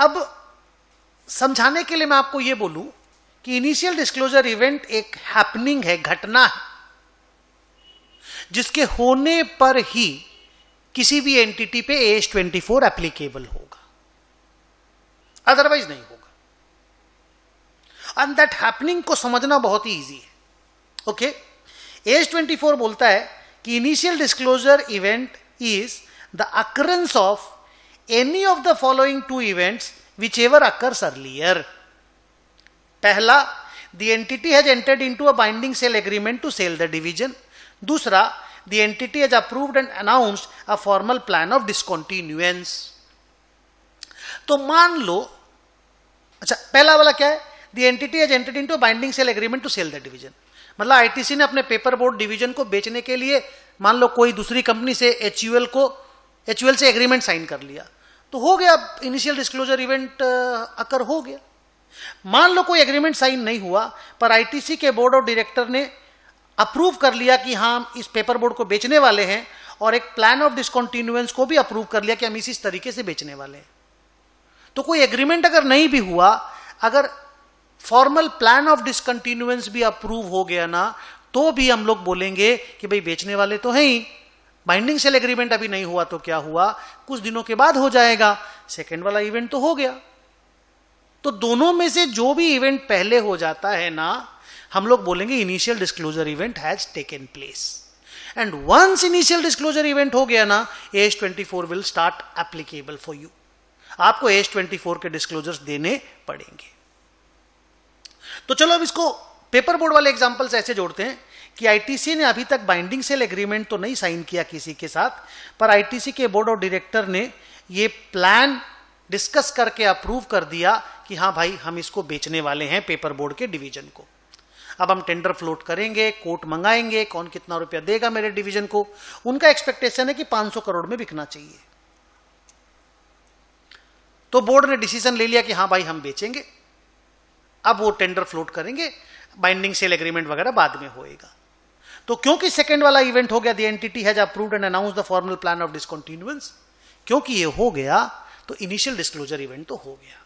अब समझाने के लिए मैं आपको यह बोलूं कि इनिशियल डिस्क्लोजर इवेंट एक हैपनिंग है, घटना है, जिसके होने पर ही किसी भी एंटिटी पे AS24 एप्लीकेबल होगा, अदरवाइज नहीं होगा। एंड दैट हैपनिंग को समझना बहुत ही इजी है। ओके, AS24 बोलता है कि initial disclosure event is the occurrence of any of the following two events whichever occurs earlier. पहला, the entity has entered into a binding sale agreement to sell the division. दूसरा, the entity has approved and announced a formal plan of discontinuance. तो मान लो, अच्छा पहला वाला क्या है, the entity has entered into a binding sale agreement to sell the division, मतलब आईटीसी ने अपने पेपर बोर्ड डिवीजन को बेचने के लिए मान लो कोई दूसरी कंपनी से HUL से एग्रीमेंट साइन कर लिया, तो हो गया, इनिशियल डिस्क्लोजर इवेंट अकर हो गया। मान लो कोई एग्रीमेंट साइन नहीं हुआ, पर आईटीसी के बोर्ड ऑफ डायरेक्टर ने अप्रूव कर लिया कि हाँ हम इस पेपर बोर्ड को बेचने वाले हैं, और एक प्लान ऑफ डिसकंटिन्यूएंस को भी अप्रूव कर लिया कि हम इस तरीके से बेचने वाले हैं। तो कोई एग्रीमेंट अगर नहीं भी हुआ, अगर फॉर्मल प्लान ऑफ डिसकंटिन्यूएंस भी अप्रूव हो गया ना, तो भी हम लोग बोलेंगे कि भाई बेचने वाले तो हैं ही, बाइंडिंग सेल एग्रीमेंट अभी नहीं हुआ तो क्या हुआ, कुछ दिनों के बाद हो जाएगा, सेकेंड वाला इवेंट तो हो गया। तो दोनों में से जो भी इवेंट पहले हो जाता है ना, हम लोग बोलेंगे initial disclosure event has taken place. And once initial disclosure event हो गया ना, AS24 will start applicable for you. आपको AS24 के डिस्क्लोजर्स देने पड़ेंगे। तो चलो अब इसको पेपर बोर्ड वाले एग्जांपल्स ऐसे जोड़ते हैं कि आईटीसी ने अभी तक बाइंडिंग सेल एग्रीमेंट तो नहीं साइन किया किसी के साथ, पर आईटीसी के बोर्ड ऑफ डायरेक्टर ने ये प्लान डिस्कस करके अप्रूव कर दिया कि हाँ भाई हम इसको बेचने वाले हैं पेपर बोर्ड के डिवीजन को। अब हम टेंडर फ्लोट करेंगे, कोर्ट मंगाएंगे, कौन कितना रुपया देगा मेरे डिवीजन को। उनका एक्सपेक्टेशन है कि 500 करोड़ में बिकना चाहिए। तो बोर्ड ने डिसीजन ले लिया कि हाँ भाई हम बेचेंगे। अब वो टेंडर फ्लोट करेंगे, बाइंडिंग सेल एग्रीमेंट वगैरह बाद में होएगा। तो क्योंकि सेकंड वाला इवेंट हो गया, the entity has approved and announced the formal plan of discontinuance, क्योंकि ये हो गया तो इनिशियल डिस्क्लोजर इवेंट तो हो गया।